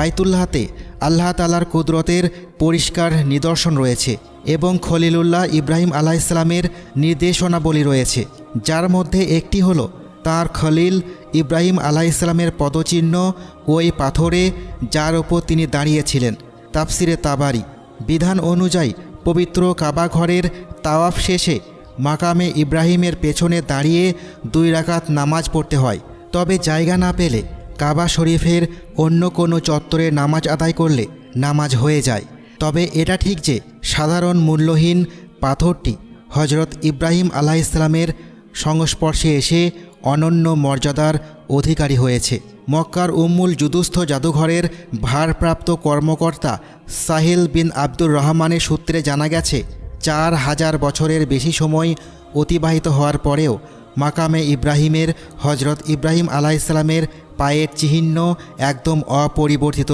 বাইতুল্লাহতে আল্লাহ তাআলার কুদরতের পরিষ্কার নিদর্শন রয়েছে এবং খলিলুল্লাহ ইব্রাহিম আলাইহিসসালামের নির্দেশনাবলী রয়েছে, যার মধ্যে একটি হলো তাঁর খলিল ইব্রাহিম আলাইহিসসালামের পদচিহ্ন ওই পাথরে, যার ওপর তিনি দাঁড়িয়েছিলেন। তাফসিরে তাবারি। বিধান অনুযায়ী পবিত্র কাবা ঘরের তাওয়াফ শেষে মাকামে ইব্রাহিমের পেছনে দাঁড়িয়ে 2 রাকাত নামাজ পড়তে হয়। তবে জায়গা না পেলে কাবা শরীফের অন্য কোনো চত্বরে নামাজ আদায় করলে নামাজ হয়ে যায়। তবে এটা ঠিক যে সাধারণ মূল্যহীন পাথরটি হজরত ইব্রাহিম আলাইহিসসালামের সংস্পর্শে এসে অনন্য মর্যাদার অধিকারী হয়েছে। মক্কার উম্মুল জুদুস্থ জাদুঘরের ভারপ্রাপ্ত কর্মকর্তা সাহিল বিন আব্দুর রহমানের সূত্রে জানা গেছে, 4000 বছরের বেশি সময় অতিবাহিত হওয়ার পরেও মাকামে ইব্রাহিমের হজরত ইব্রাহিম আলাইহিসসালামের পায়ের চিহ্ন একদম অপরিবর্তিত